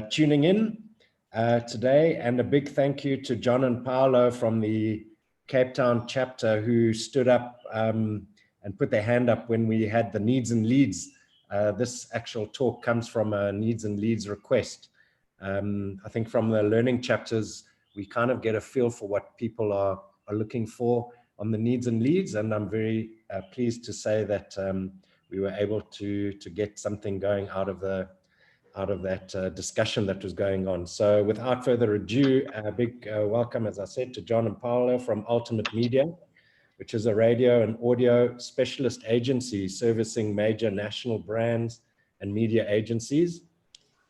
tuning in today, and a big thank you to John and Paulo from the Cape Town chapter who stood up and put their hand up when we had the needs and leads. This actual talk comes from a needs and leads request. I think from the learning chapters, we kind of get a feel for what people are looking for on the needs and leads, and I'm very pleased to say that we were able to get something going out of that discussion that was going on. So without further ado, a big welcome, as I said, to John and Paulo from Ultimate Media, which is a radio and audio specialist agency servicing major national brands and media agencies.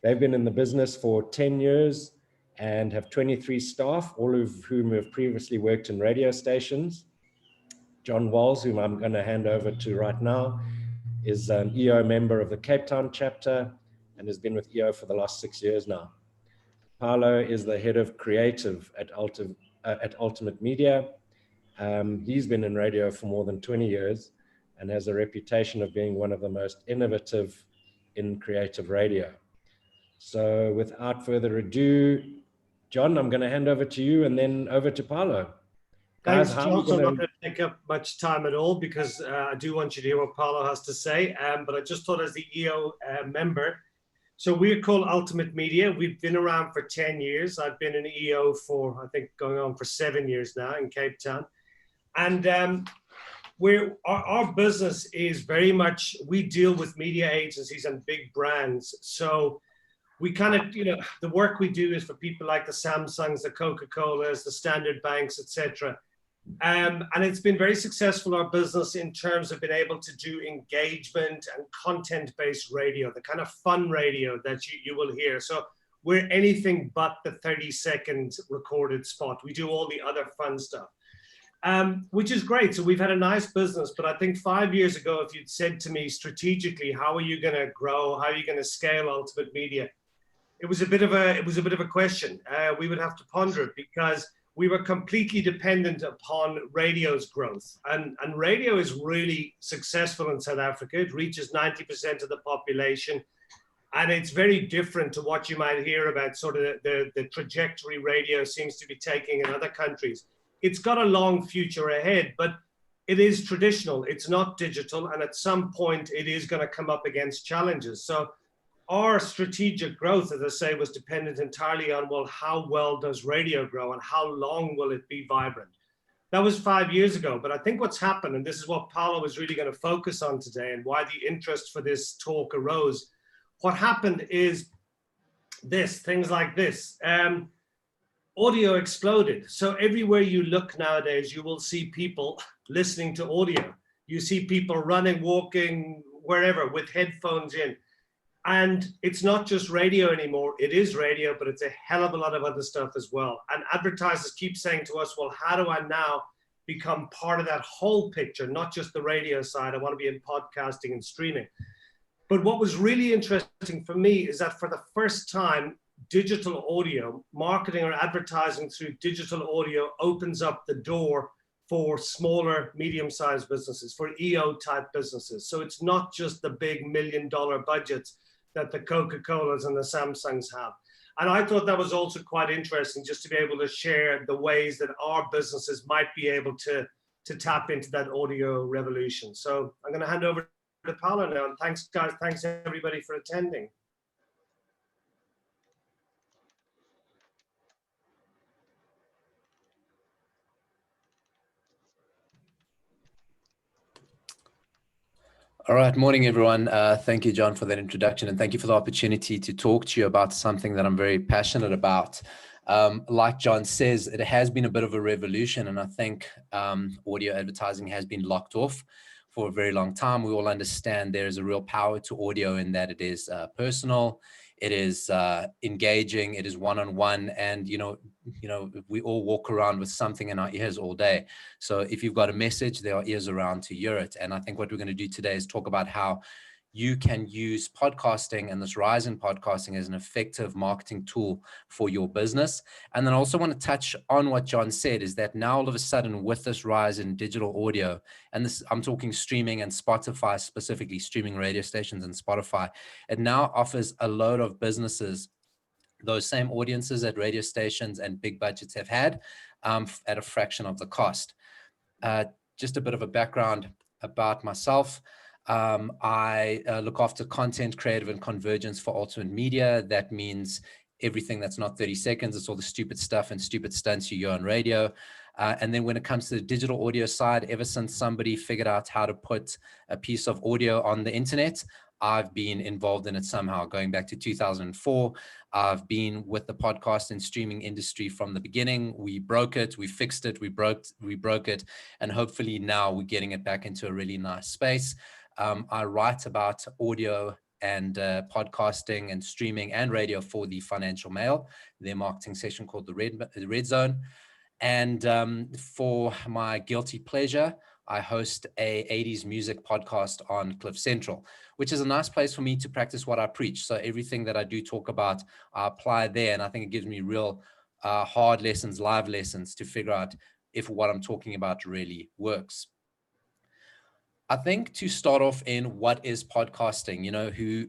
They've been in the business for 10 years and have 23 staff, all of whom have previously worked in radio stations. John Walls, whom I'm going to hand over to right now, is an EO member of the Cape Town chapter and has been with EO for the last 6 years now. Paulo is the head of creative at Ultimate Media. He's been in radio for more than 20 years and has a reputation of being one of the most innovative in creative radio. So without further ado, John, I'm going to hand over to you and then over to Paulo. Thanks, John. I'm not going to take up much time at all because I do want you to hear what Paulo has to say. But I just thought as the EO member, so we're called Ultimate Media. We've been around for 10 years. I've been an EO for, I think, going on for 7 years now in Cape Town. And our business is very much, we deal with media agencies and big brands. So we kind of, the work we do is for people like the Samsungs, the Coca-Colas, the Standard Banks, etc. And it's been very successful, our business, in terms of being able to do engagement and content-based radio, the kind of fun radio that you will hear. So we're anything but the 30-second recorded spot. We do all the other fun stuff, which is great. So we've had a nice business, but I think 5 years ago, if you'd said to me strategically, how are you going to grow? How are you going to scale Ultimate Media? It was a bit of a question. We would have to ponder it because we were completely dependent upon radio's growth. And radio is really successful in South Africa. It reaches 90% of the population. And it's very different to what you might hear about sort of the trajectory radio seems to be taking in other countries. It's got a long future ahead, but it is traditional. It's not digital. And at some point, it is going to come up against challenges. So our strategic growth, as I say, was dependent entirely on, well, how well does radio grow and how long will it be vibrant? That was 5 years ago. But I think what's happened, and this is what Paulo was really going to focus on today and why the interest for this talk arose. What happened is things like this. Audio exploded. So everywhere you look nowadays, you will see people listening to audio. You see people running, walking, wherever with headphones in. And it's not just radio anymore. It is radio, but it's a hell of a lot of other stuff as well. And advertisers keep saying to us, well, how do I now become part of that whole picture, not just the radio side? I want to be in podcasting and streaming. But what was really interesting for me is that for the first time, digital audio, marketing or advertising through digital audio opens up the door for smaller, medium-sized businesses, for EO-type businesses. So it's not just the big million-dollar budgets that the Coca-Colas and the Samsungs have. And I thought that was also quite interesting, just to be able to share the ways that our businesses might be able to tap into that audio revolution. So I'm going to hand over to Paulo now. And thanks, guys. Thanks, everybody, for attending. All right, morning, everyone. Thank you, John, for that introduction, and thank you for the opportunity to talk to you about something that I'm very passionate about. Like John says, it has been a bit of a revolution, and I think audio advertising has been locked off for a very long time. We all understand there is a real power to audio in that it is personal, it is engaging, it is one-on-one, and we all walk around with something in our ears all day. So if you've got a message, there are ears around to hear it. And I think what we're going to do today is talk about how you can use podcasting and this rise in podcasting as an effective marketing tool for your business. And then I also want to touch on what John said, is that now all of a sudden with this rise in digital audio, and this, I'm talking streaming and Spotify, specifically streaming radio stations and Spotify, it now offers a load of businesses those same audiences that radio stations and big budgets have had at a fraction of the cost. Just a bit of a background about myself. I look after content, creative, and convergence for Ultimate Media. That means everything that's not 30 seconds. It's all the stupid stuff and stupid stunts you hear on radio. And then when it comes to the digital audio side, ever since somebody figured out how to put a piece of audio on the internet, I've been involved in it somehow. Going back to 2004, I've been with the podcast and streaming industry from the beginning. We broke it, we fixed it, we broke it, and hopefully now we're getting it back into a really nice space. I write about audio and podcasting and streaming and radio for the Financial Mail, their marketing section called the Red Zone. And for my guilty pleasure, I host a 80s music podcast on Cliff Central, which is a nice place for me to practice what I preach. So everything that I do talk about, I apply there. And I think it gives me real hard lessons, live lessons to figure out if what I'm talking about really works. I think to start off in what is podcasting,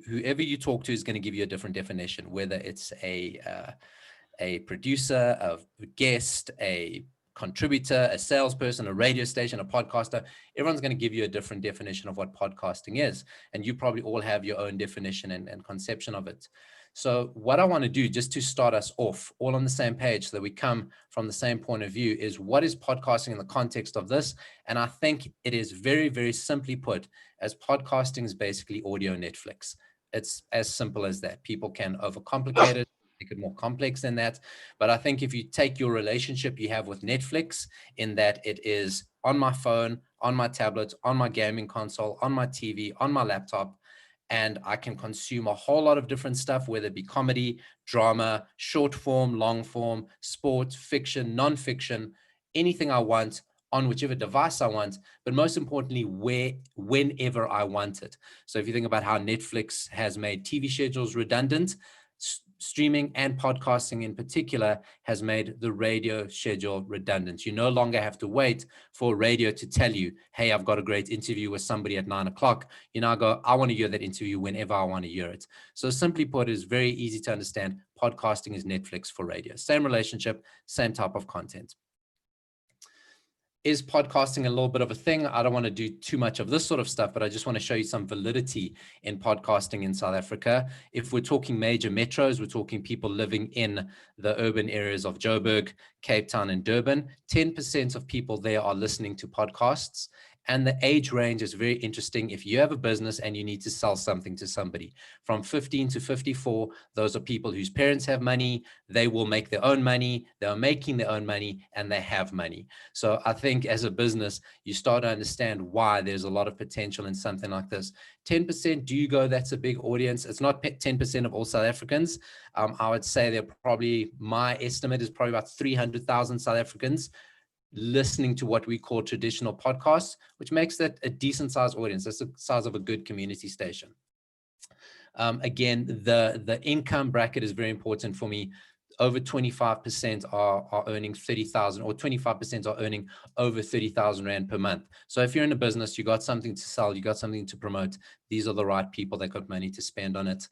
whoever you talk to is going to give you a different definition, whether it's a producer, a guest, a contributor, a salesperson, a radio station, a podcaster. Everyone's going to give you a different definition of what podcasting is. And you probably all have your own definition and conception of it. So what I want to do, just to start us off all on the same page so that we come from the same point of view, is what is podcasting in the context of this? And I think it is very, very simply put, as podcasting is basically audio Netflix. It's as simple as that. People can overcomplicate it, make it more complex than that. But I think if you take your relationship you have with Netflix, in that it is on my phone, on my tablet, on my gaming console, on my TV, on my laptop, and I can consume a whole lot of different stuff, whether it be comedy, drama, short form, long form, sport, fiction, non-fiction, anything I want on whichever device I want, but most importantly, whenever I want it. So if you think about how Netflix has made TV schedules redundant, streaming and podcasting in particular has made the radio schedule redundant. You no longer have to wait for radio to tell you, hey, I've got a great interview with somebody at 9 o'clock. You now go, I want to hear that interview whenever I want to hear it. So simply put, it's very easy to understand. Podcasting is Netflix for radio. Same relationship, same type of content. Is podcasting a little bit of a thing? I don't want to do too much of this sort of stuff, but I just want to show you some validity in podcasting in South Africa. If we're talking major metros, we're talking people living in the urban areas of Joburg, Cape Town, and Durban. 10% of people there are listening to podcasts. And the age range is very interesting. If you have a business and you need to sell something to somebody, from 15 to 54, those are people whose parents have money. They will make their own money. They're making their own money and they have money. So I think as a business, you start to understand why there's a lot of potential in something like this. 10%, do you go, that's a big audience? It's not 10% of all South Africans. I would say they're probably, my estimate is probably about 300,000 South Africans listening to what we call traditional podcasts, which makes that a decent sized audience. That's the size of a good community station. Again, the income bracket is very important for me. Over 25% are earning 30,000, or 25% are earning over 30,000 Rand per month. So if you're in a business, you got something to sell, you got something to promote, these are the right people that got money to spend on it.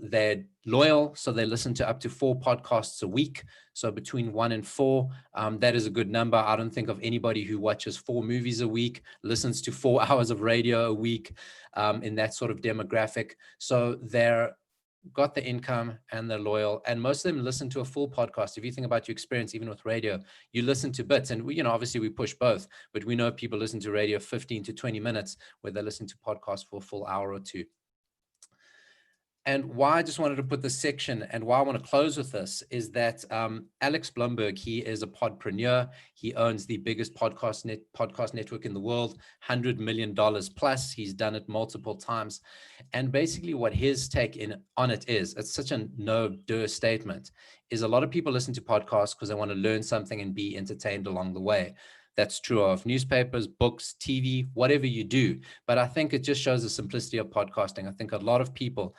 They're loyal, so they listen to up to 4 podcasts a week. So between 1 and 4, that is a good number. I don't think of anybody who watches 4 movies a week, listens to 4 hours of radio a week, in that sort of demographic. So they're got the income and they're loyal, and most of them listen to a full podcast. If you think about your experience, even with radio, you listen to bits, and we, obviously we push both, but we know people listen to radio 15 to 20 minutes, where they listen to podcasts for a full hour or 2. And why I just wanted to put this section, and why I want to close with this, is that Alex Blumberg, he is a podpreneur. He owns the biggest podcast network in the world, $100 million plus. He's done it multiple times. And basically what his take on it is, it's such a no-duh statement, is a lot of people listen to podcasts because they want to learn something and be entertained along the way. That's true of newspapers, books, TV, whatever you do. But I think it just shows the simplicity of podcasting. I think a lot of people,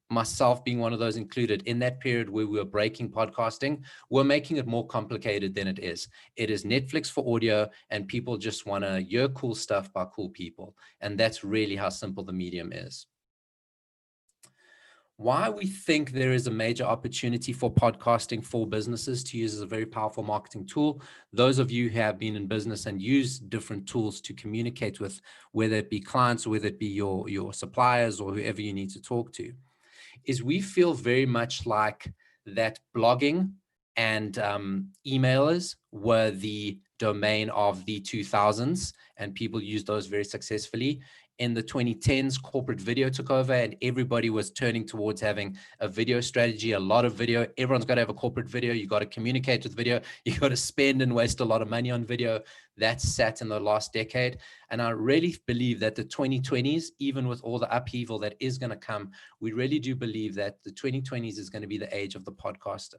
myself being one of those included, in that period where we were breaking podcasting, we're making it more complicated than it is. It is Netflix for audio, and people just want to hear cool stuff by cool people. And that's really how simple the medium is. why we think there is a major opportunity for podcasting for businesses to use as a very powerful marketing tool. Those of you who have been in business and use different tools to communicate with, whether it be clients, whether it be your suppliers or whoever you need to talk to, is we feel very much like that blogging and emailers were the domain of the 2000s, and people used those very successfully. In the 2010s, corporate video took over and everybody was turning towards having a video strategy, a lot of video. Everyone's got to have a corporate video. You got to communicate with video. You got to spend and waste a lot of money on video. That's sat in the last decade. And I really believe that the 2020s, even with all the upheaval that is going to come, we really do believe that the 2020s is going to be the age of the podcaster.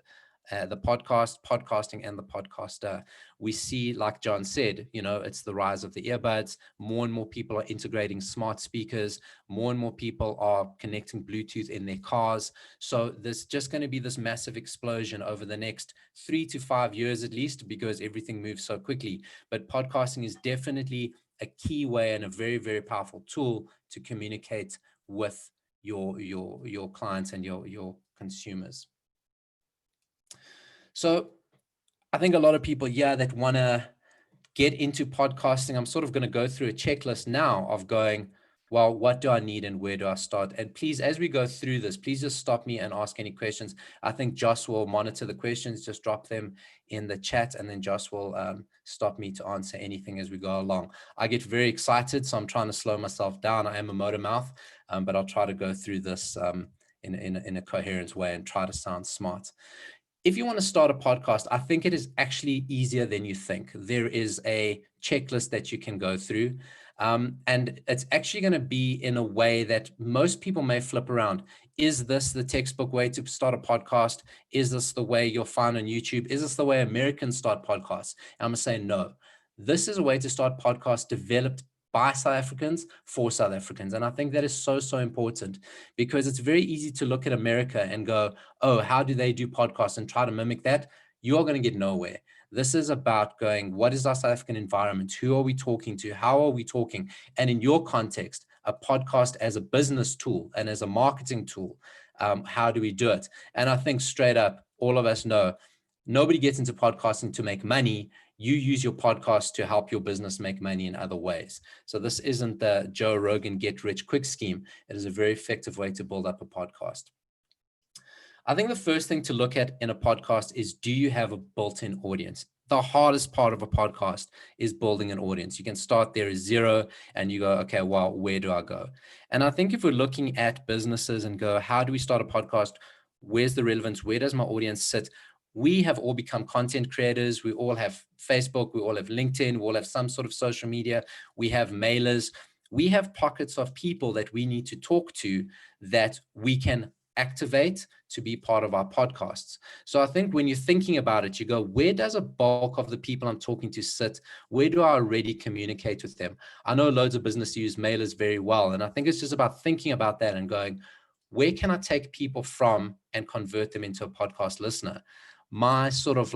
Podcasting and the podcaster. We see, like John said, it's the rise of the earbuds. More and more people are integrating smart speakers. More and more people are connecting Bluetooth in their cars. So there's just going to be this massive explosion over the next 3 to 5 years at least, because everything moves so quickly. But podcasting is definitely a key way and a very, very powerful tool to communicate with your clients and your consumers. So I think a lot of people, that want to get into podcasting, I'm sort of going to go through a checklist now of going, well, what do I need and where do I start? And please, as we go through this, please just stop me and ask any questions. I think Josh will monitor the questions, just drop them in the chat, and then Josh will stop me to answer anything as we go along. I get very excited, so I'm trying to slow myself down. I am a motor mouth, but I'll try to go through this in a coherent way and try to sound smart. If you want to start a podcast, I think it is actually easier than you think. There is a checklist that you can go through, and it's actually going to be in a way that most people may flip around. Is this the textbook way to start a podcast? Is this the way you'll find on YouTube? Is this the way Americans start podcasts? And I'm going to say no. This is a way to start podcasts developed by South Africans for South Africans. And I think that is so, so important, because it's very easy to look at America and go, oh, how do they do podcasts, and try to mimic that. You are going to get nowhere. This is about going, what is our South African environment? Who are we talking to? How are we talking? And in your context, a podcast as a business tool and as a marketing tool, how do we do it? And I think straight up, all of us know, nobody gets into podcasting to make money. You use your podcast to help your business make money in other ways. So this isn't the Joe Rogan get rich quick scheme. It is a very effective way to build up a podcast. I think the first thing to look at in a podcast is, do you have a built-in audience? The hardest part of a podcast is building an audience. You can start there as zero and you go, okay, well, where do I go? And I think if we're looking at businesses and go, how do we start a podcast? Where's the relevance? Where does my audience sit? We have all become content creators. We all have Facebook. We all have LinkedIn. We all have some sort of social media. We have mailers. We have pockets of people that we need to talk to that we can activate to be part of our podcasts. So I think when you're thinking about it, you go, where does a bulk of the people I'm talking to sit? Where do I already communicate with them? I know loads of business use mailers very well. And I think it's just about thinking about that and going, where can I take people from and convert them into a podcast listener? My sort of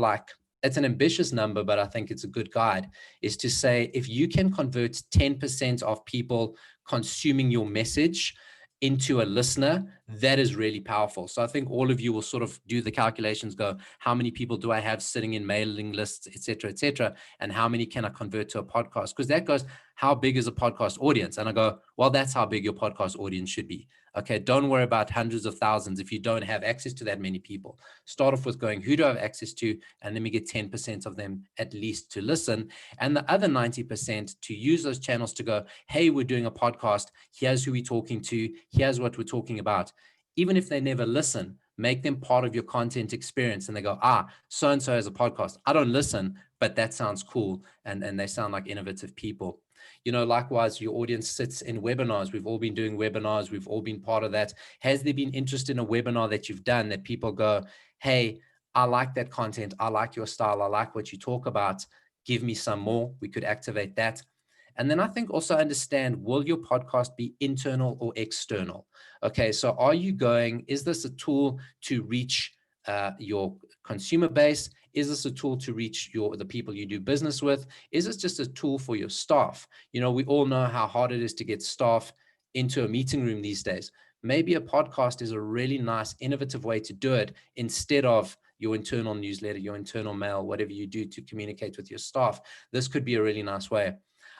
it's an ambitious number, but I think it's a good guide, is to say, if you can convert 10% of people consuming your message into a listener, that is really powerful. So I think all of you will sort of do the calculations, go, how many people do I have sitting in mailing lists, et cetera, and how many can I convert to a podcast? Because that goes, how big is a podcast audience? And I go, well, that's how big your podcast audience should be. Okay, don't worry about hundreds of thousands if you don't have access to that many people. Start off with going, who do I have access to? And then we get 10% of them at least to listen. And the other 90% to use those channels to go, hey, we're doing a podcast. Here's who we're talking to. Here's what we're talking about. Even if they never listen, make them part of your content experience. And they go, so-and-so has a podcast. I don't listen, but that sounds cool. And they sound like innovative people. Likewise, your audience sits in webinars. We've all been doing webinars. We've all been part of that. Has there been interest in a webinar that you've done that people go, hey, I like that content. I like your style. I like what you talk about. Give me some more. We could activate that. And then I think also understand, will your podcast be internal or external? Okay, so is this a tool to reach your consumer base? Is this a tool to reach the people you do business with? Is this just a tool for your staff? We all know how hard it is to get staff into a meeting room these days. maybe a podcast is a really nice, innovative way to do it instead of your internal newsletter, your internal mail, whatever you do to communicate with your staff. This could be a really nice way.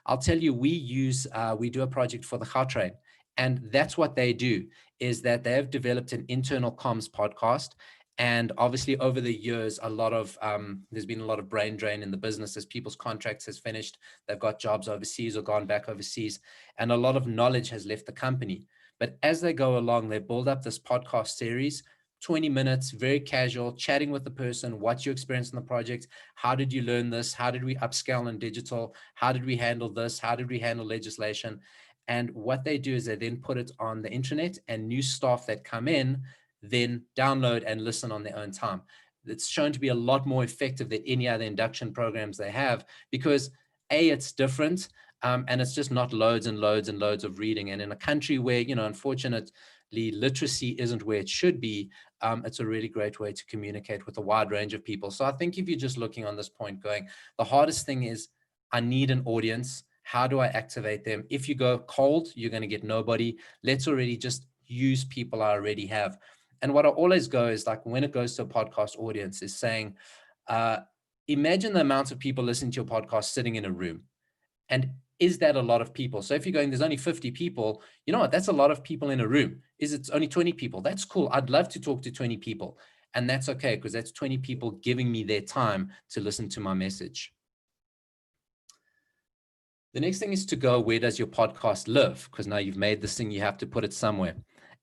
I'll tell you, we do a project for the Gautrain, and that's what they do, is that they have developed an internal comms podcast. And obviously over the years, there's been a lot of brain drain in the business as people's contracts has finished. They've got jobs overseas or gone back overseas, and a lot of knowledge has left the company. But as they go along, they build up this podcast series, 20 minutes, very casual, chatting with the person. What's your experience in the project? How did you learn this? How did we upscale in digital? How did we handle this? How did we handle legislation? And what they do is they then put it on the internet, and new staff that come in then download and listen on their own time. It's shown to be a lot more effective than any other induction programs they have, because A, it's different, and it's just not loads and loads and loads of reading. And in a country where, unfortunately, literacy isn't where it should be, it's a really great way to communicate with a wide range of people. So I think if you're just looking on this point going, the hardest thing is, I need an audience. How do I activate them? If you go cold, you're going to get nobody. Let's already just use people I already have. And what I always go is, like, when it goes to a podcast audience, is saying, imagine the amount of people listening to your podcast sitting in a room. And is that a lot of people? So if you're going, there's only 50 people, you know what, that's a lot of people in a room. Is it only 20 people? That's cool. I'd love to talk to 20 people. And that's okay, because that's 20 people giving me their time to listen to my message. The next thing is to go, where does your podcast live? Because now you've made this thing, you have to put it somewhere.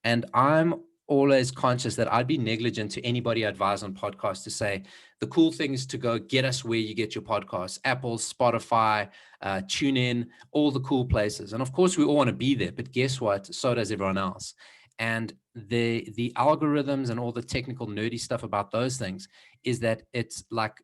And I'm always conscious that I'd be negligent to anybody I advise on podcasts to say, the cool thing is to go get us where you get your podcasts, Apple, Spotify, TuneIn, all the cool places. And of course, we all want to be there, but guess what? So does everyone else. And the algorithms and all the technical nerdy stuff about those things is that it's like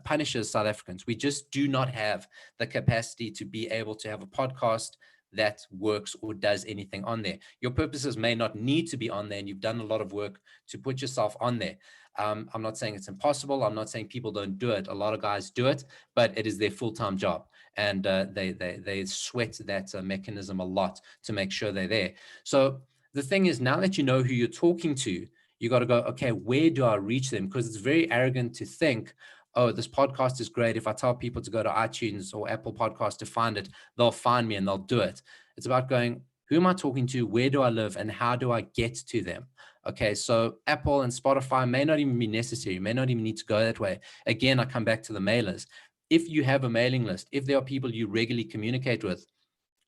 punishes South Africans. We just do not have the capacity to be able to have a podcast that works or does anything on there. Your purposes may not need to be on there, and you've done a lot of work to put yourself on there. I'm not saying it's impossible. I'm not saying people don't do it. A lot of guys do it, but it is their full-time job, and they sweat that mechanism a lot to make sure they're there. So the thing is, now that you know who you're talking to, you got to go, okay, where do I reach them? Because it's very arrogant to think, oh, this podcast is great. If I tell people to go to iTunes or Apple Podcasts to find it, they'll find me and they'll do it. It's about going, who am I talking to? Where do I live? And how do I get to them? Okay, so Apple and Spotify may not even be necessary. You may not even need to go that way. Again, I come back to the mailers. If you have a mailing list, if there are people you regularly communicate with,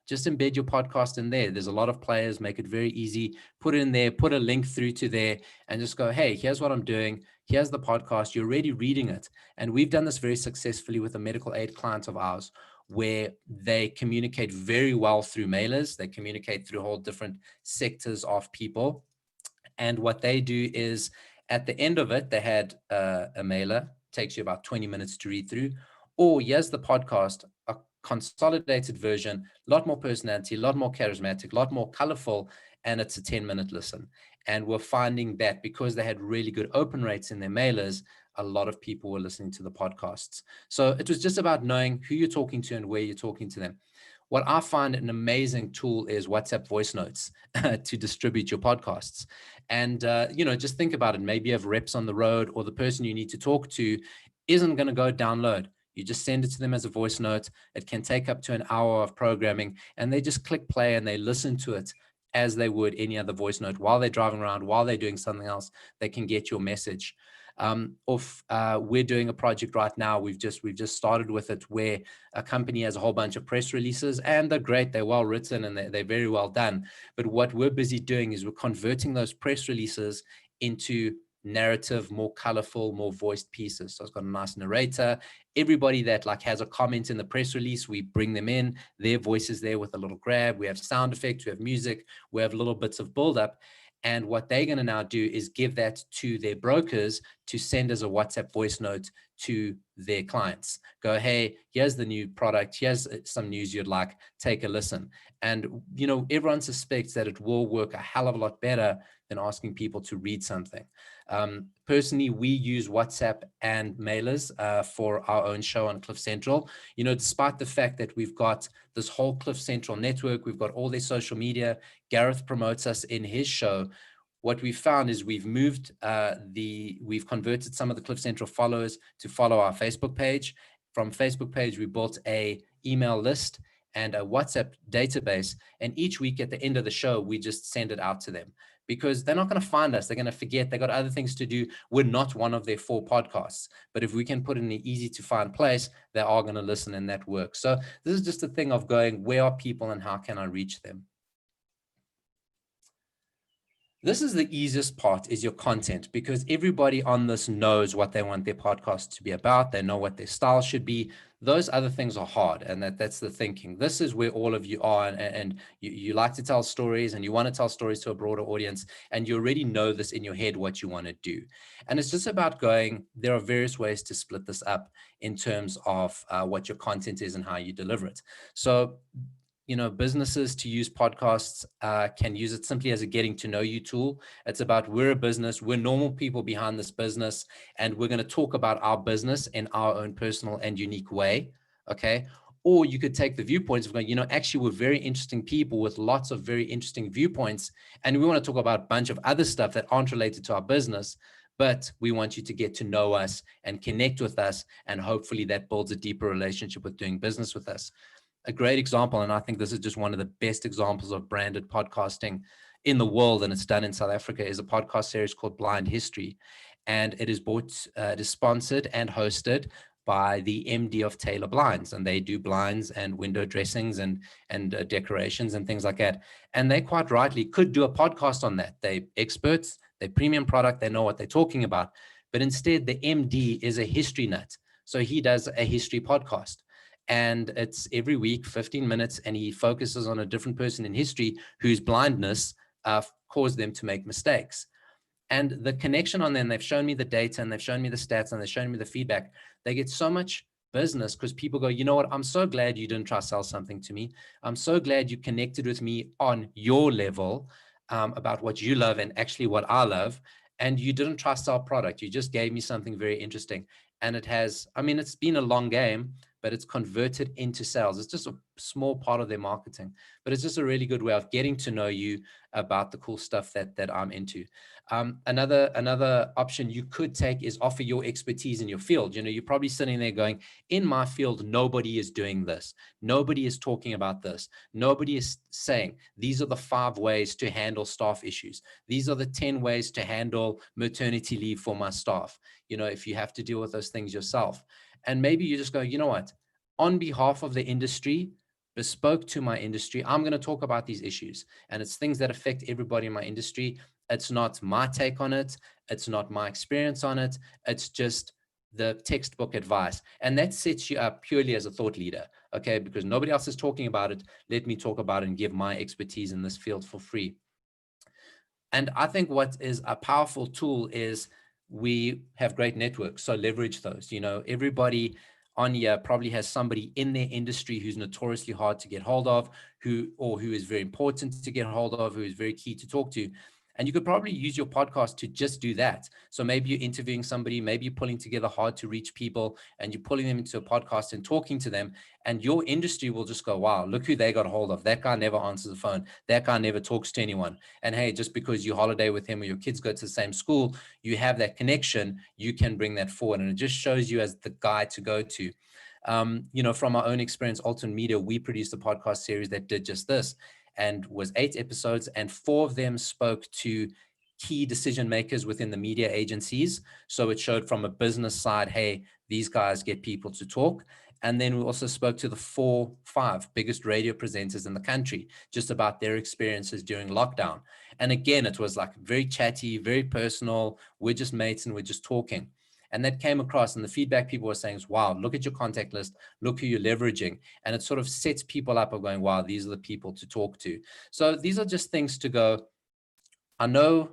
just embed your podcast in there. There's a lot of players, make it very easy. Put it in there, put a link through to there, and just go, hey, here's what I'm doing. Here's the podcast. You're already reading it. And we've done this very successfully with a medical aid client of ours, where they communicate very well through mailers. They communicate through whole different sectors of people. And what they do is, at the end of it, they had a mailer, takes you about 20 minutes to read through, or here's the podcast, a consolidated version, a lot more personality, a lot more charismatic, a lot more colorful, and it's a 10-minute listen. And we're finding that because they had really good open rates in their mailers, a lot of people were listening to the podcasts. So it was just about knowing who you're talking to and where you're talking to them. What I find an amazing tool is WhatsApp voice notes to distribute your podcasts. And, just think about it. Maybe you have reps on the road, or the person you need to talk to isn't going to go download. You just send it to them as a voice note. It can take up to an hour of programming, and they just click play and they listen to it as they would any other voice note while they're driving around, while they're doing something else. They can get your message. We're doing a project right now. We've just started with it, where a company has a whole bunch of press releases, and they're great. They're well written and they're very well done. But what we're busy doing is we're converting those press releases into narrative, more colorful, more voiced pieces. So it's got a nice narrator. Everybody that has a comment in the press release, we bring them in, their voices there with a little grab. We have sound effects, we have music, we have little bits of build-up. And what they're going to now do is give that to their brokers to send as a WhatsApp voice note to their clients. Go, hey, here's the new product. Here's some news you'd like. Take a listen. And, everyone suspects that it will work a hell of a lot better than asking people to read something. Personally, we use WhatsApp and mailers for our own show on Cliff Central. You know, despite the fact that we've got this whole Cliff Central network, we've got all their social media, Gareth promotes us in his show. What we've found is we've converted some of the Cliff Central followers to follow our Facebook page. From Facebook page, we built a email list and a WhatsApp database. And each week at the end of the show, we just send it out to them, because they're not going to find us. They're going to forget. They got other things to do. We're not one of their 4 podcasts, but if we can put it in an easy to find place, they are going to listen, and that works. So this is just a thing of going, where are people and how can I reach them? This is the easiest part, is your content, because everybody on this knows what they want their podcast to be about. They know what their style should be. Those other things are hard, and that's the thinking. This is where all of you are, and you like to tell stories, and you want to tell stories to a broader audience, and you already know this in your head what you want to do. And it's just about going, there are various ways to split this up in terms of what your content is and how you deliver it. So, you know, businesses to use podcasts can use it simply as a getting to know you tool. It's about, we're a business, we're normal people behind this business, and we're going to talk about our business in our own personal and unique way. Okay. Or you could take the viewpoints of going, you know, actually we're very interesting people with lots of very interesting viewpoints, and we want to talk about a bunch of other stuff that aren't related to our business, but we want you to get to know us and connect with us, and hopefully that builds a deeper relationship with doing business with us. A great example, and I think this is just one of the best examples of branded podcasting in the world, and it's done in South Africa, is a podcast series called Blind History. And it is it is sponsored and hosted by the MD of Taylor Blinds, and they do blinds and window dressings and decorations and things like that. And they quite rightly could do a podcast on that. They're experts, they're premium product, they know what they're talking about. But instead, the MD is a history nut. So he does a history podcast. And it's every week, 15 minutes, and he focuses on a different person in history whose blindness caused them to make mistakes. And the connection on them, they've shown me the data, and they've shown me the stats, and they've shown me the feedback. They get so much business because people go, you know what, I'm so glad you didn't try to sell something to me. I'm so glad you connected with me on your level about what you love and actually what I love. And you didn't try to sell product. You just gave me something very interesting. And it has, I mean, it's been a long game, but it's converted into sales. It's just a small part of their marketing, but it's just a really good way of getting to know you about the cool stuff that I'm into. Another option you could take is offer your expertise in your field. You know, you're probably sitting there going, in my field, nobody is doing this. Nobody is talking about this. Nobody is saying, these are the 5 ways to handle staff issues. These are the 10 ways to handle maternity leave for my staff. You know, if you have to deal with those things yourself. And maybe you just go, you know what, on behalf of the industry, bespoke to my industry, I'm going to talk about these issues. And it's things that affect everybody in my industry. It's not my take on it. It's not my experience on it. It's just the textbook advice. And that sets you up purely as a thought leader. Okay. Because nobody else is talking about it. Let me talk about it and give my expertise in this field for free. And I think what is a powerful tool is we have great networks. So leverage those. You know, everybody on here probably has somebody in their industry who's notoriously hard to get hold of, who is very important to get hold of, who is very key to talk to. And you could probably use your podcast to just do that. So maybe you're interviewing somebody, maybe you're pulling together hard to reach people, and you're pulling them into a podcast and talking to them. And your industry will just go, wow, look who they got hold of. That guy never answers the phone. That guy never talks to anyone. And hey, just because you holiday with him or your kids go to the same school, you have that connection, you can bring that forward. And it just shows you as the guy to go to. You know, from our own experience, Alton Media, we produced a podcast series that did just this, and was 8 episodes, and 4 of them spoke to key decision makers within the media agencies. So it showed from a business side, hey, these guys get people to talk. And then we also spoke to the 5 biggest radio presenters in the country, just about their experiences during lockdown. And again, it was like very chatty, very personal. We're just mates and we're just talking. And that came across, and the feedback people were saying is, wow, look at your contact list, look who you're leveraging. And it sort of sets people up of going, wow, these are the people to talk to. So these are just things to go, I know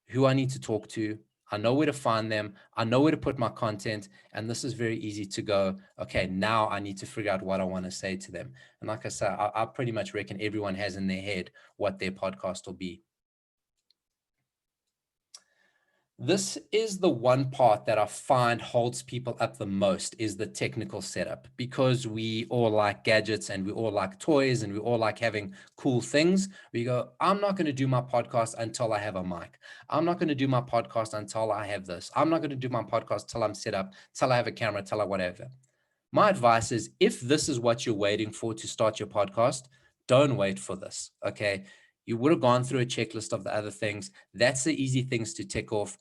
who I need to talk to. I know where to find them. I know where to put my content. And this is very easy to go, okay, now I need to figure out what I want to say to them. And like I said, I pretty much reckon everyone has in their head what their podcast will be. This is the one part that I find holds people up the most, is the technical setup, because we all like gadgets and we all like toys and we all like having cool things. We go, I'm not going to do my podcast until I have a mic. I'm not going to do my podcast until I have this. I'm not going to do my podcast till I'm set up, till I have a camera, till I whatever. My advice is, if this is what you're waiting for to start your podcast, don't wait for this. Okay. You would have gone through a checklist of the other things. That's the easy things to tick off.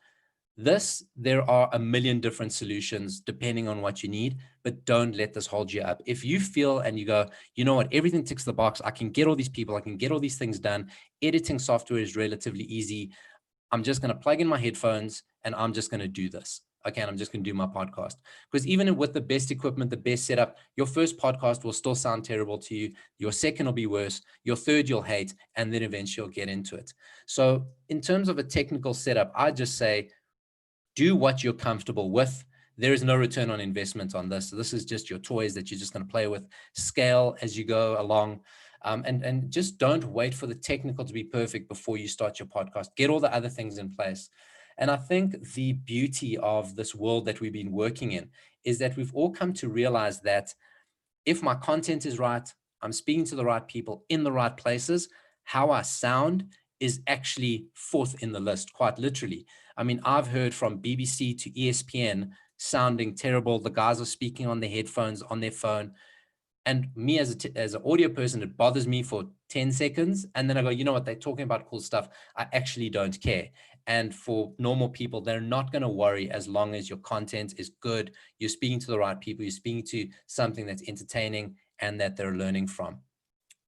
There are a million different solutions depending on what you need, but don't let this hold you up. If you feel and you go, you know what, everything ticks the box, I can get all these people, I can get all these things done. Editing software is relatively easy. I'm just going to plug in my headphones and I'm just going to do this. Okay, and I'm just going to do my podcast. Because even with the best equipment, the best setup, your first podcast will still sound terrible to you. Your second will be worse. Your third you'll hate, and then eventually you'll get into it. So in terms of a technical setup, I just say, do what you're comfortable with. There is no return on investment on this. So this is just your toys that you're just going to play with. Scale as you go along. And just don't wait for the technical to be perfect before you start your podcast. Get all the other things in place. And I think the beauty of this world that we've been working in is that we've all come to realize that if my content is right, I'm speaking to the right people in the right places, how I sound is actually fourth in the list, quite literally. I mean, I've heard from BBC to ESPN sounding terrible. The guys are speaking on their headphones, on their phone. And me as an audio person, it bothers me for 10 seconds. And then I go, you know what? They're talking about cool stuff. I actually don't care. And for normal people, they're not going to worry as long as your content is good. You're speaking to the right people. You're speaking to something that's entertaining and that they're learning from.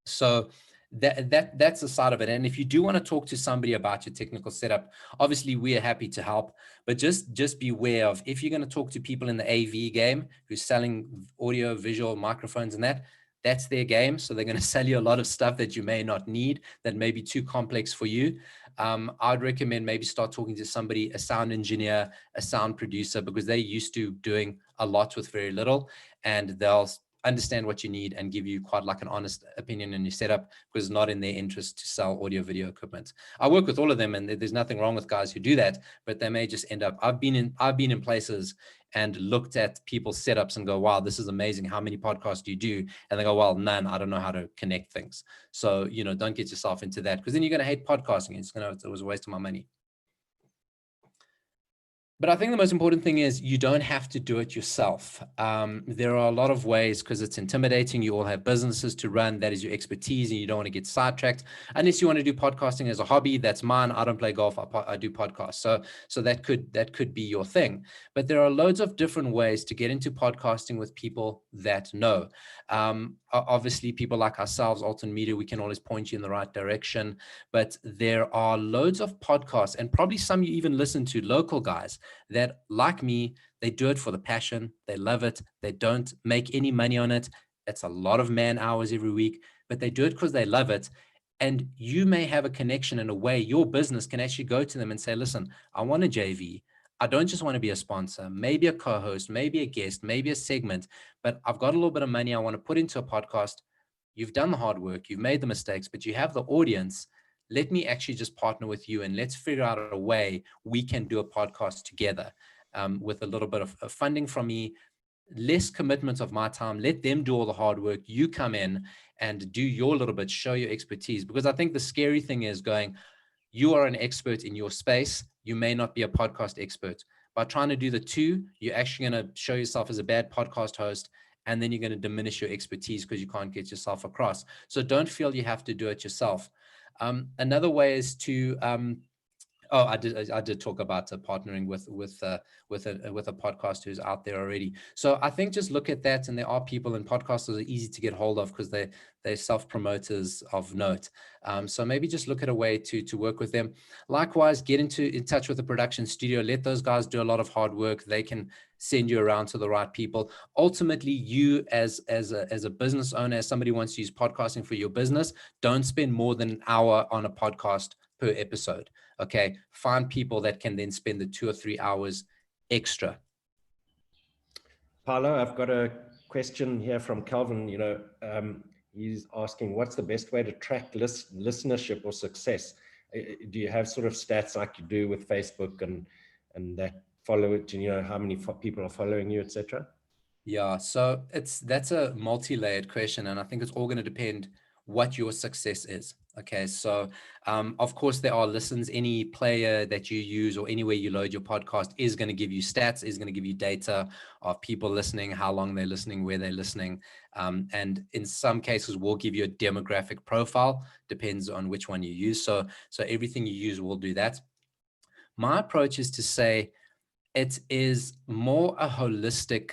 So that's the side of it. And if you do want to talk to somebody about your technical setup, obviously we are happy to help, but just beware of, if you're going to talk to people in the AV game who's selling audio, visual microphones and that's their game. So they're going to sell you a lot of stuff that you may not need, that may be too complex for you. I'd recommend maybe start talking to somebody, a sound engineer, a sound producer, because they're used to doing a lot with very little, and they'll understand what you need and give you quite like an honest opinion in your setup, because it's not in their interest to sell audio video equipment. I work with all of them, and there's nothing wrong with guys who do that, but they may just end up, I've been in places and looked at people's setups and go, wow, this is amazing. How many podcasts do you do? And they go, well, none. I don't know how to connect things. So, don't get yourself into that, because then you're going to hate podcasting. It was a waste of my money. But I think the most important thing is you don't have to do it yourself. There are a lot of ways, because it's intimidating. You all have businesses to run. That is your expertise, and you don't want to get sidetracked. Unless you want to do podcasting as a hobby, that's mine. I don't play golf. I do podcasts. So that could be your thing. But there are loads of different ways to get into podcasting with people that know. Obviously, people like ourselves, Alton Media, we can always point you in the right direction. But there are loads of podcasts, and probably some you even listen to, local guys that, like me, they do it for the passion. They love it. They don't make any money on it. It's a lot of man hours every week, but they do it because they love it. And you may have a connection in a way your business can actually go to them and say, listen, I want a JV. I don't just want to be a sponsor, maybe a co-host, maybe a guest, maybe a segment, but I've got a little bit of money I want to put into a podcast. You've done the hard work, you've made the mistakes, but you have the audience. Let me actually just partner with you, and let's figure out a way we can do a podcast together, with a little bit of funding from me, less commitment of my time. Let them do all the hard work. You come in and do your little bit, show your expertise. Because I think the scary thing is going, you are an expert in your space. You may not be a podcast expert. By trying to do the two, you're actually going to show yourself as a bad podcast host, and then you're going to diminish your expertise because you can't get yourself across. So don't feel you have to do it yourself. Another way is to, I did talk about partnering with a podcast who's out there already. So I think just look at that, and there are people, and podcasters are easy to get hold of because they're self-promoters of note. So maybe just look at a way to work with them. Likewise, get in touch with the production studio. Let those guys do a lot of hard work. They can send you around to the right people. Ultimately, you as a business owner, as somebody who wants to use podcasting for your business, don't spend more than an hour on a podcast per episode. Okay, find people that can then spend the 2 or 3 hours extra. Paulo, I've got a question here from Calvin. He's asking, what's the best way to track listenership or success? Do you have sort of stats like you do with Facebook and and that follow it, you know, how many people are following you, etc.? Yeah, so that's a multi-layered question, and I think it's all going to depend what your success is. Okay, so of course there are listens. Any player that you use or anywhere you load your podcast is going to give you stats, is going to give you data of people listening, how long they're listening, where they're listening, and in some cases will give you a demographic profile. Depends on which one you use. So everything you use will do that. My approach is to say it is more a holistic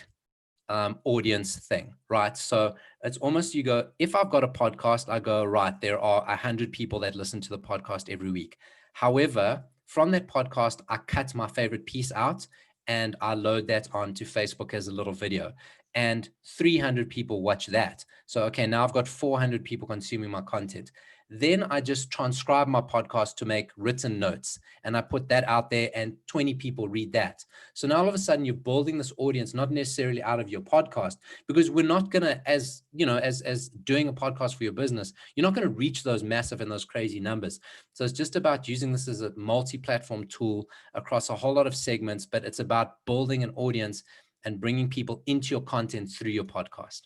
audience thing, right? So it's almost, you go, if I've got a podcast, I go, right, there are 100 people that listen to the podcast every week. However, from that podcast, I cut my favorite piece out and I load that onto Facebook as a little video, and 300 people watch that. So, okay, now I've got 400 people consuming my content. Then I just transcribe my podcast to make written notes, and I put that out there and 20 people read that. So now all of a sudden you're building this audience, not necessarily out of your podcast, because we're not going to, as you know, as doing a podcast for your business, you're not going to reach those massive and those crazy numbers. So it's just about using this as a multi-platform tool across a whole lot of segments, but it's about building an audience and bringing people into your content through your podcast.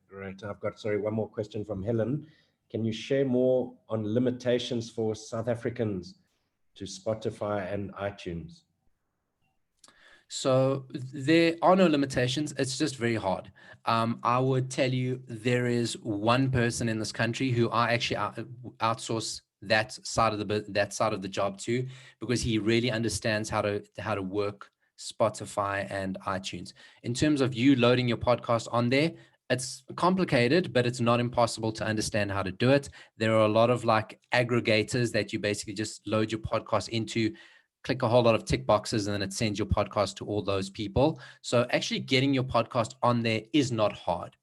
Great. I've got, sorry, one more question from Helen. Can you share more on limitations for South Africans to Spotify and iTunes? So there are no limitations. It's just very hard. I would tell you there is one person in this country who I actually outsource that side of the job to, because he really understands how to work Spotify and iTunes. In terms of you loading your podcast on there, it's complicated, but it's not impossible to understand how to do it. There are a lot of like aggregators that you basically just load your podcast into, click a whole lot of tick boxes, and then it sends your podcast to all those people. So actually getting your podcast on there is not hard.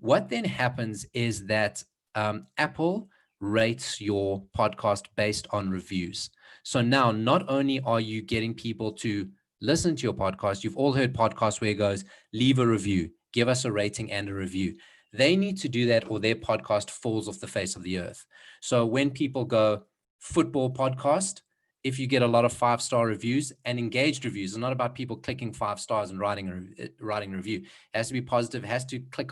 What then happens is that Apple rates your podcast based on reviews. So now not only are you getting people to listen to your podcast, you've all heard podcasts where it goes, leave a review, give us a rating and a review. They need to do that or their podcast falls off the face of the earth. So when people go football podcast, if you get a lot of 5-star reviews and engaged reviews, it's not about people clicking 5 stars and writing a review. It has to be positive. It has to tick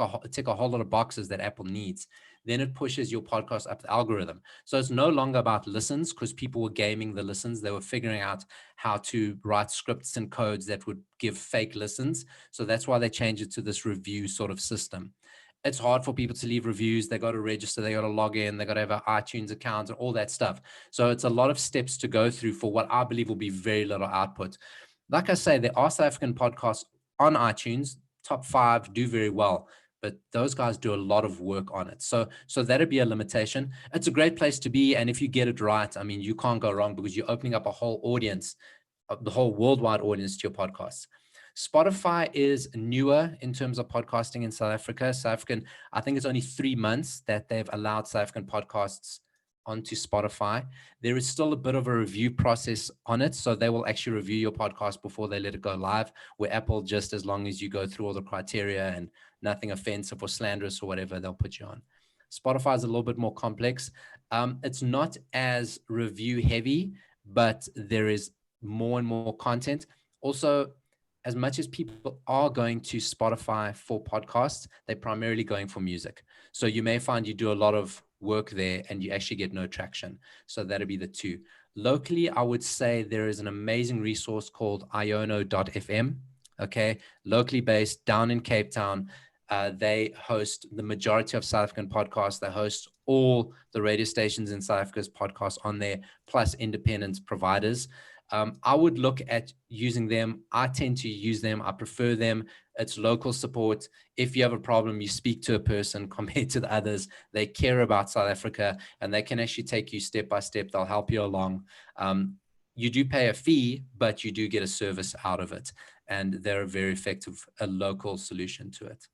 a whole lot of boxes that Apple needs. Then it pushes your podcast up the algorithm. So it's no longer about listens, because people were gaming the listens. They were figuring out how to write scripts and codes that would give fake listens. So that's why they changed it to this review sort of system. It's hard for people to leave reviews. They got to register, they got to log in, they got to have an iTunes account and all that stuff. So it's a lot of steps to go through for what I believe will be very little output. Like I say, there are South African podcasts on iTunes, top 5 do very well, but those guys do a lot of work on it. So that'd be a limitation. It's a great place to be. And if you get it right, I mean, you can't go wrong, because you're opening up a whole audience, the whole worldwide audience to your podcasts. Spotify is newer in terms of podcasting in South Africa. South African, I think it's only 3 months that they've allowed South African podcasts onto Spotify. There is still a bit of a review process on it. So they will actually review your podcast before they let it go live, where Apple, just as long as you go through all the criteria and nothing offensive or slanderous or whatever, they'll put you on. Spotify is a little bit more complex. It's not as review heavy, but there is more and more content. Also, as much as people are going to Spotify for podcasts, they're primarily going for music. So you may find you do a lot of work there and you actually get no traction. So that'd be the two. Locally, I would say there is an amazing resource called iono.fm. Okay. Locally based down in Cape Town. They host the majority of South African podcasts. They host all the radio stations in South Africa's podcasts on there, plus independent providers. I would look at using them. I tend to use them. I prefer them. It's local support. If you have a problem, you speak to a person compared to the others. They care about South Africa and they can actually take you step by step. They'll help you along. You do pay a fee, but you do get a service out of it. And they're a very effective, a local solution to it.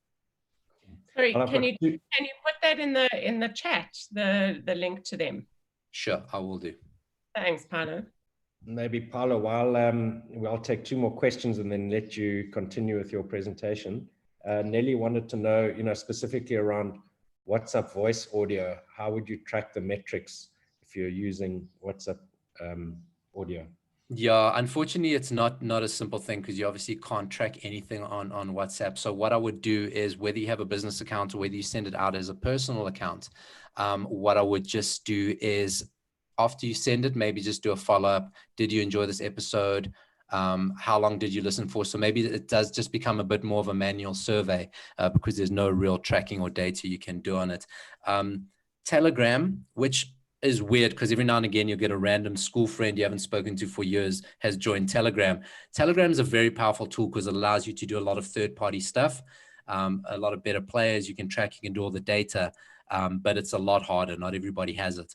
Sorry, can you put that in the chat, the link to them? Sure, I will do. Thanks, Paulo. Maybe Paulo, while I'll take 2 more questions and then let you continue with your presentation. Nelly wanted to know, specifically around WhatsApp voice audio. How would you track the metrics if you're using WhatsApp audio? Yeah, unfortunately, it's not a simple thing because you obviously can't track anything on WhatsApp. So what I would do is, whether you have a business account or whether you send it out as a personal account, what I would just do is, after you send it, maybe just do a follow-up. Did you enjoy this episode? How long did you listen for? So maybe it does just become a bit more of a manual survey because there's no real tracking or data you can do on it. Telegram, which is weird because every now and again you'll get a random school friend you haven't spoken to for years has joined Telegram. Telegram is a very powerful tool because it allows you to do a lot of third-party stuff, a lot of better players. You can track, you can do all the data, but it's a lot harder. Not everybody has it.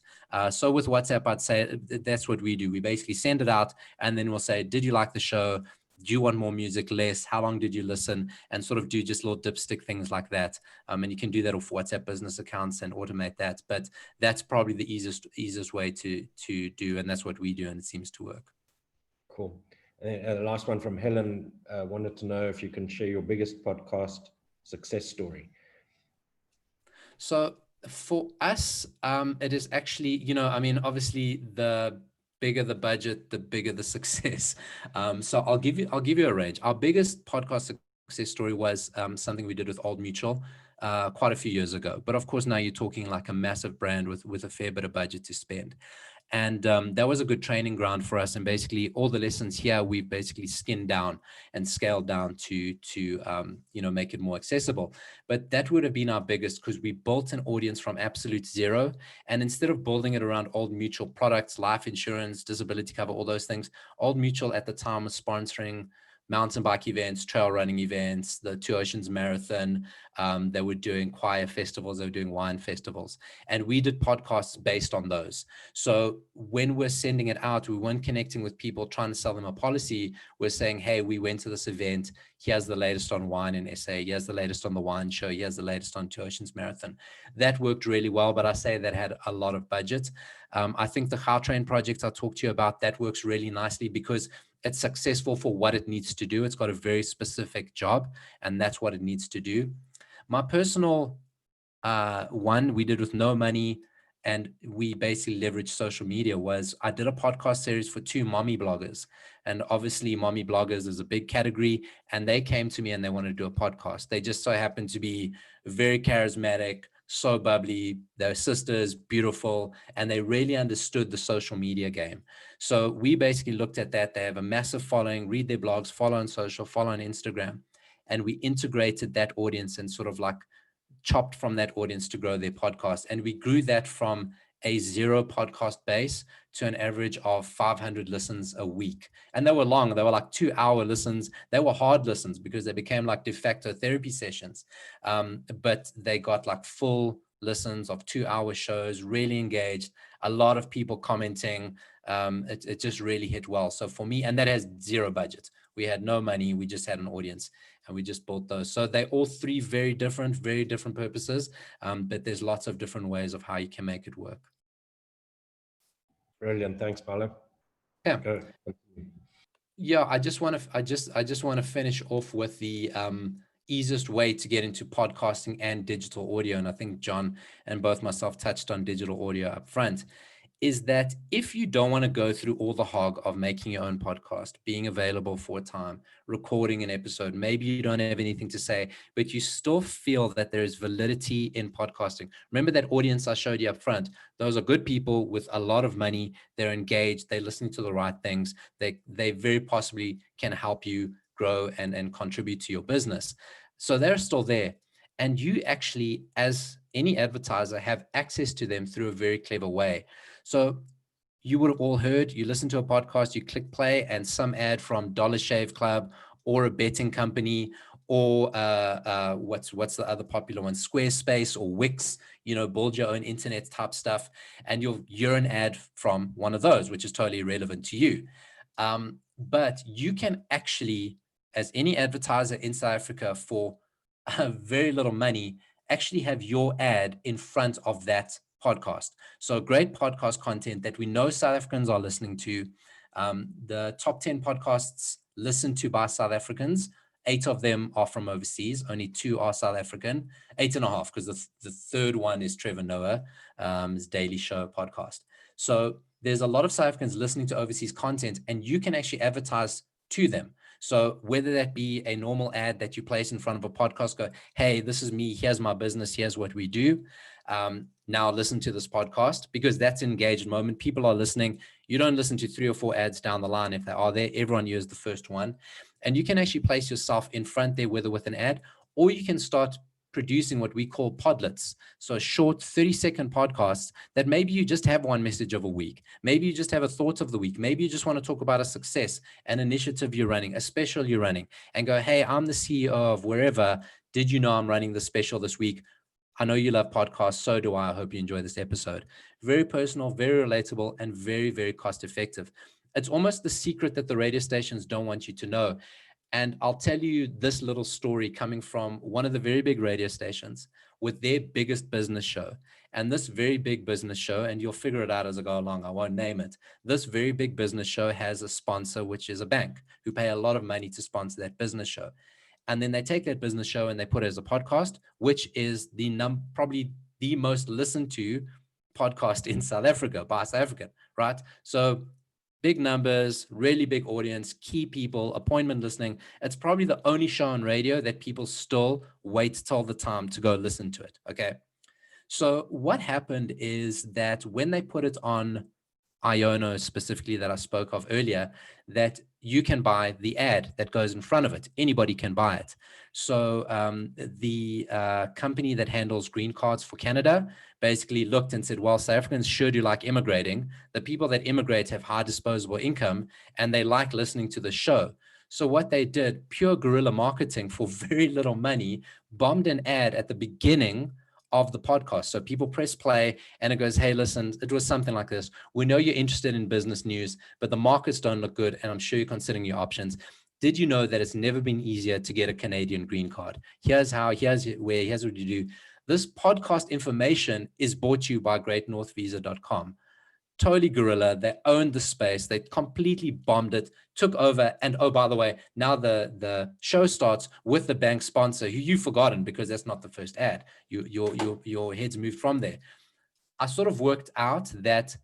So with WhatsApp, I'd say that's what we do. We basically send it out and then we'll say, did you like the show? Do you want more music, less? How long did you listen? And sort of do just little dipstick things like that. And you can do that off WhatsApp business accounts and automate that. But that's probably the easiest way to do. And that's what we do. And it seems to work. Cool. And the last one from Helen wanted to know if you can share your biggest podcast success story. So for us, it is actually, obviously the bigger the budget, the bigger the success. So I'll give you a range. Our biggest podcast success story was something we did with Old Mutual quite a few years ago. But of course, now you're talking like a massive brand with a fair bit of budget to spend. And that was a good training ground for us. And basically all the lessons here, we've basically skinned down and scaled down to make it more accessible. But that would have been our biggest, because we built an audience from absolute zero. And instead of building it around Old Mutual products, life insurance, disability cover, all those things, Old Mutual at the time was sponsoring mountain bike events, trail running events, the Two Oceans Marathon. They were doing choir festivals, they were doing wine festivals. And we did podcasts based on those. So when we're sending it out, we weren't connecting with people trying to sell them a policy. We're saying, hey, we went to this event. Here's the latest on wine in SA. Here's the latest on the wine show. Here's the latest on Two Oceans Marathon. That worked really well, but I say that had a lot of budget. I think the Gautrain project I talked to you about, that works really nicely because it's successful for what it needs to do. It's got a very specific job, and that's what it needs to do. My personal one we did with no money, and we basically leveraged social media, was I did a podcast series for 2 mommy bloggers. And obviously mommy bloggers is a big category, and they came to me and they wanted to do a podcast. They just so happened to be very charismatic, so bubbly, they're sisters, beautiful, and they really understood the social media game. So we basically looked at that. They have a massive following, read their blogs, follow on social, follow on Instagram. And we integrated that audience and sort of like chopped from that audience to grow their podcast. And we grew that from a 0 podcast base to an average of 500 listens a week. And they were long, they were like 2-hour listens. They were hard listens because they became like de facto therapy sessions. But they got like full listens of 2-hour shows, really engaged, a lot of people commenting. It just really hit well. So for me, and that has 0 budget. We had no money, we just had an audience. And we just built those. So they're all 3 very different purposes, but there's lots of different ways of how you can make it work. Brilliant. Thanks, Paulo. Yeah. Go. Yeah, I just want to finish off with the easiest way to get into podcasting and digital audio. And I think John and both myself touched on digital audio up front. Is that if you don't want to go through all the hog of making your own podcast, being available for a time, recording an episode, maybe you don't have anything to say, but you still feel that there is validity in podcasting. Remember that audience I showed you up front? Those are good people with a lot of money. They're engaged. They're listening to the right things. They very possibly can help you grow and contribute to your business. So they're still there. And you actually, as any advertiser, have access to them through a very clever way. So you would have all heard, you listen to a podcast, you click play, and some ad from Dollar Shave Club or a betting company or what's the other popular one, Squarespace or Wix, build your own internet type stuff, and you're an ad from one of those, which is totally irrelevant to you. But you can actually, as any advertiser in South Africa, for very little money, actually have your ad in front of that podcast. So great podcast content that we know South Africans are listening to. The top 10 podcasts listened to by South Africans, 8 of them are from overseas, only 2 are South African, 8.5, because the third one is Trevor Noah's Daily Show podcast. So there's a lot of South Africans listening to overseas content, and you can actually advertise to them. So whether that be a normal ad that you place in front of a podcast, go, hey, this is me, here's my business, here's what we do. Now listen to this podcast, because that's an engaged moment. People are listening. You don't listen to 3 or 4 ads down the line. If they are there, everyone hears the first one. And you can actually place yourself in front there, whether with an ad, or you can start producing what we call podlets. So short 30-second podcasts that maybe you just have one message of a week. Maybe you just have a thought of the week. Maybe you just want to talk about a success, an initiative you're running, a special you're running, and go, hey, I'm the CEO of wherever. Did you know I'm running the special this week? I know you love podcasts. So do I. I hope you enjoy this episode. Very personal, very relatable, and very, very cost effective. It's almost the secret that the radio stations don't want you to know. And I'll tell you this little story coming from one of the very big radio stations with their biggest business show. And this very big business show, and you'll figure it out as I go along, I won't name it. This very big business show has a sponsor, which is a bank, who pay a lot of money to sponsor that business show. And then they take that business show and they put it as a podcast, which is probably the most listened to podcast in South Africa by South African, right? So big numbers, really big audience, key people, appointment listening. It's probably the only show on radio that people still wait till the time to go listen to it, okay? So what happened is that when they put it on Iono specifically that I spoke of earlier, that you can buy the ad that goes in front of it. Anybody can buy it. So the company that handles green cards for Canada basically looked and said, well, South Africans sure do like immigrating. The people that immigrate have high disposable income and they like listening to the show. So what they did, pure guerrilla marketing for very little money, bombed an ad at the beginning of the podcast. So people press play and it goes, hey, listen, it was something like this. We know you're interested in business news, but the markets don't look good. And I'm sure you're considering your options. Did you know that it's never been easier to get a Canadian green card? Here's how, here's where, here's what you do. This podcast information is brought to you by greatnorthvisa.com. Totally guerrilla. They owned the space. They completely bombed it, took over. And oh, by the way, now the show starts with the bank sponsor who you've forgotten because that's not the first ad. Your heads moved from there. I sort of worked out that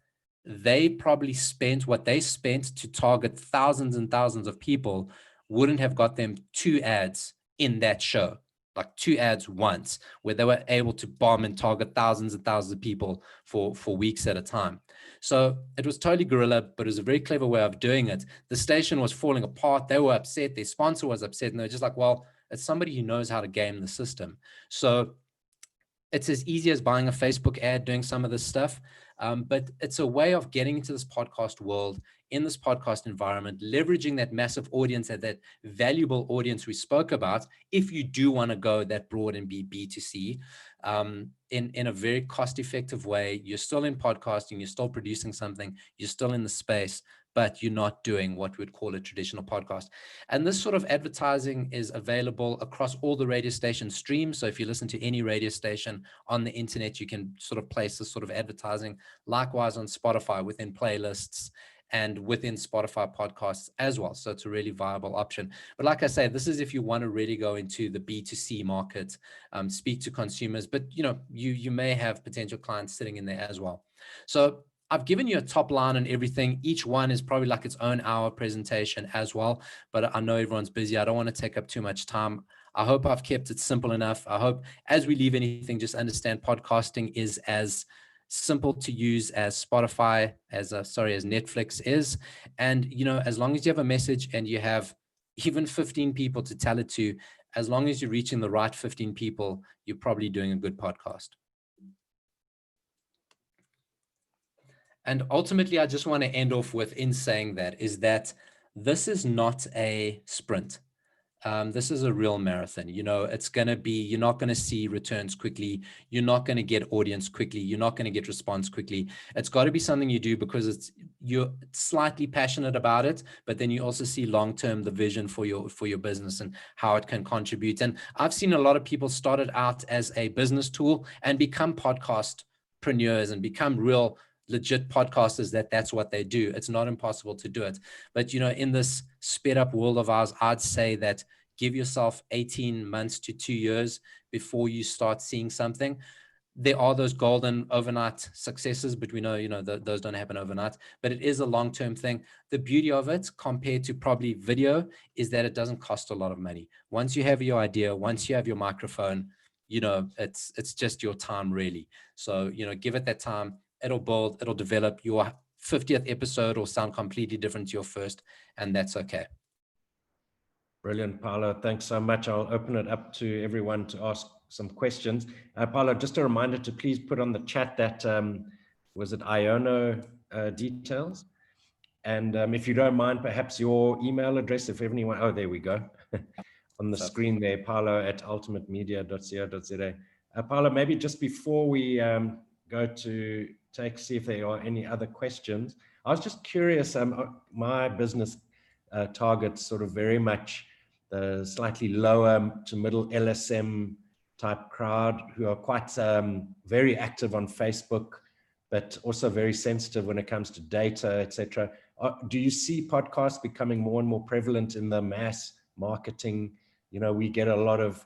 they probably spent what they spent to target thousands and thousands of people wouldn't have got them 2 ads in that show, like 2 ads once, where they were able to bomb and target thousands and thousands of people for weeks at a time. So it was totally guerrilla, but it was a very clever way of doing it. The station was falling apart. They were upset. Their sponsor was upset. And they're just like, well, it's somebody who knows how to game the system. So it's as easy as buying a Facebook ad, doing some of this stuff. But it's a way of getting into this podcast world, in this podcast environment, leveraging that massive audience, that valuable audience we spoke about, if you do want to go that broad and be B2C, in a very cost-effective way. You're still in podcasting, you're still producing something, you're still in the space, but you're not doing what we'd call a traditional podcast. And this sort of advertising is available across all the radio station streams. So if you listen to any radio station on the internet, you can sort of place this sort of advertising. Likewise on Spotify within playlists and within Spotify podcasts as well. So it's a really viable option. But like I say, this is if you want to really go into the B2C market, speak to consumers, but you may have potential clients sitting in there as well. So I've given you a top line and everything. Each one is probably like its own hour presentation as well, but I know everyone's busy. I don't want to take up too much time. I hope I've kept it simple enough. I hope as we leave anything, just understand podcasting is as simple to use as Spotify, as Netflix is. And, as long as you have a message and you have even 15 people to tell it to, as long as you're reaching the right 15 people, you're probably doing a good podcast. And ultimately, I just want to end off with, in saying that, is that this is not a sprint. This is a real marathon. It's going to be, you're not going to see returns quickly. You're not going to get audience quickly. You're not going to get response quickly. It's got to be something you do because you're slightly passionate about it, but then you also see long-term the vision for your business and how it can contribute. And I've seen a lot of people started out as a business tool and become podcastpreneurs and become real legit podcasters that's what they do. It's not impossible to do it. But, in this sped up world of ours, I'd say that give yourself 18 months to 2 years before you start seeing something. there are those golden overnight successes, but we know, those don't happen overnight, but it is a long-term thing. The beauty of it compared to probably video is that it doesn't cost a lot of money. Once you have your idea, once you have your microphone, it's just your time really. So, give it that time, it'll build, it'll develop. Your 50th episode will sound completely different to your first, and that's okay. Brilliant, Paulo. Thanks so much. I'll open it up to everyone to ask some questions. Paulo, just a reminder to please put on the chat that, was it Iono details? And if you don't mind, perhaps your email address, if anyone, oh, there we go. On the screen there, paulo@ultimatemedia.co.za. Paulo, maybe just before we go to see if there are any other questions, I was just curious, my business targets sort of very much the slightly lower to middle LSM type crowd who are quite very active on Facebook, but also very sensitive when it comes to data, etc. Do you see podcasts becoming more and more prevalent in the mass marketing? We get a lot of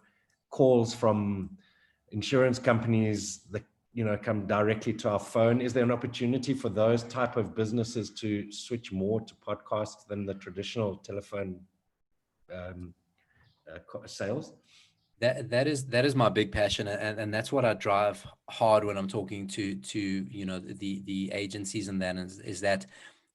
calls from insurance companies that, come directly to our phone. Is there an opportunity for those type of businesses to switch more to podcasts than the traditional telephone sales? That is my big passion, and that's what I drive hard when I'm talking to the agencies, and that is that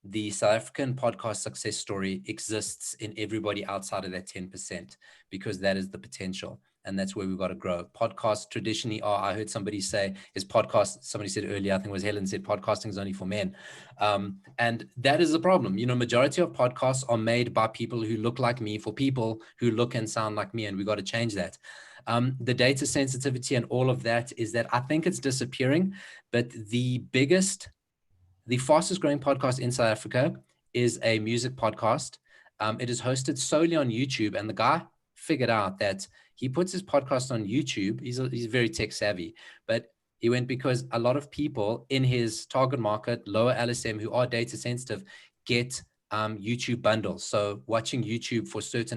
the South African podcast success story exists in everybody outside of that 10%, because that is the potential, and that's where we've got to grow. Podcasts traditionally are, I heard somebody say, somebody said earlier, I think it was Helen, said podcasting is only for men. And that is the problem. Majority of podcasts are made by people who look like me, for people who look and sound like me, and we've got to change that. The data sensitivity and all of that is that I think it's disappearing, but the fastest growing podcast in South Africa is a music podcast. It is hosted solely on YouTube, and the guy figured out that he puts his podcast on YouTube. He's very tech savvy, but he went because a lot of people in his target market, lower LSM, who are data sensitive, get YouTube bundles. So watching YouTube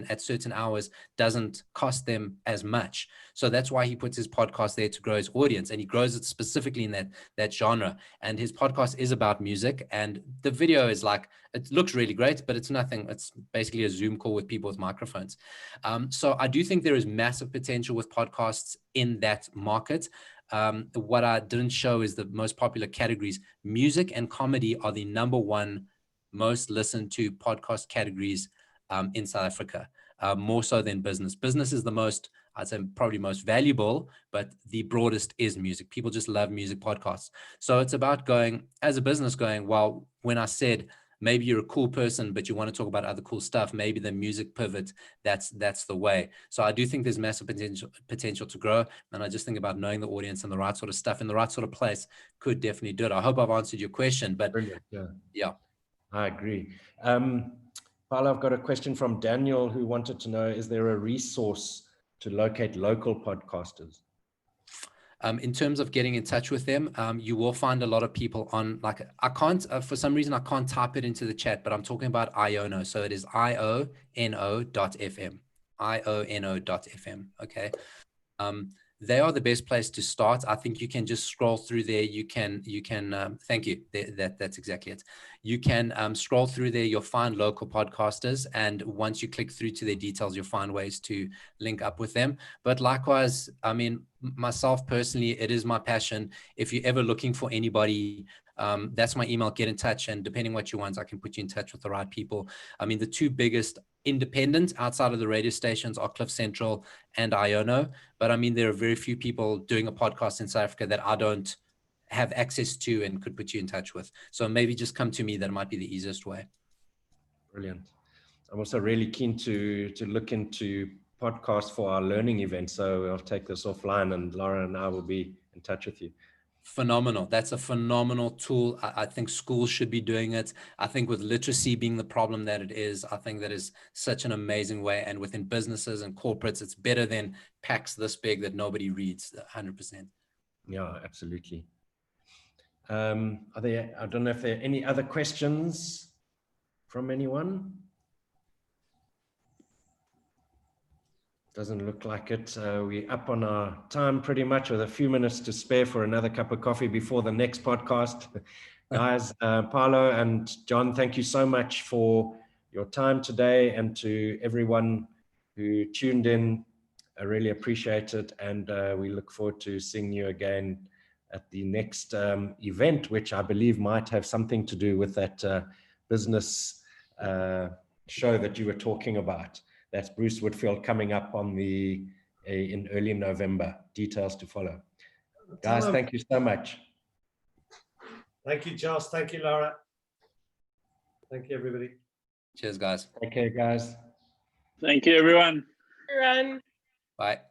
at certain hours doesn't cost them as much. So that's why he puts his podcast there, to grow his audience, and he grows it specifically in that genre. And his podcast is about music, and the video is it looks really great, but it's nothing. It's basically a Zoom call with people with microphones. So I do think there is massive potential with podcasts in that market. What I didn't show is the most popular categories. Music and comedy are the #1 most listened to podcast categories in South Africa, more so than business. Business is the most, I'd say, probably most valuable, but the broadest is music. People just love music podcasts. So it's about going, as a business, well, when I said, maybe you're a cool person, but you want to talk about other cool stuff, maybe the music pivot, that's the way. So I do think there's massive potential to grow. And I just think about knowing the audience and the right sort of stuff in the right sort of place could definitely do it. I hope I've answered your question, but brilliant. Yeah. I agree. Paulo, I've got a question from Daniel, who wanted to know, is there a resource to locate local podcasters? In terms of getting in touch with them, you will find a lot of people on, I can't, for some reason, I can't type it into the chat, but I'm talking about Iono. So it is iono.fm, iono.fm. Okay. They are the best place to start. I think you can just scroll through there. You can thank you. That's exactly it. You can scroll through there. You'll find local podcasters. And once you click through to their details, you'll find ways to link up with them. But likewise, I mean, myself personally, it is my passion. If you're ever looking for anybody, that's my email, get in touch. And depending what you want, I can put you in touch with the right people. I mean, the two biggest independent outside of the radio stations are Cliff Central and Iono, but I mean, there are very few people doing a podcast in South Africa that I don't have access to and could put you in touch with. So maybe just come to me. That might be the easiest way. Brilliant. I'm also really keen to look into podcasts for our learning event. So I'll take this offline, and Laura and I will be in touch with you. Phenomenal. That's a phenomenal tool. I think schools should be doing it. I think with literacy being the problem that it is, I think that is such an amazing way. And within businesses and corporates, it's better than packs this big that nobody reads, 100%. Yeah, absolutely. I don't know if there are any other questions from anyone. Doesn't look like it. We're up on our time pretty much, with a few minutes to spare for another cup of coffee before the next podcast. Guys, Paulo and John, thank you so much for your time today, and to everyone who tuned in. I really appreciate it, and we look forward to seeing you again at the next event, which I believe might have something to do with that business show that you were talking about. That's Bruce Whitfield coming up on in early November. Details to follow. Guys, thank you so much. Thank you, Josh. Thank you, Laura. Thank you, everybody. Cheers, guys. Take care, guys. Thank you, everyone. Run. Bye.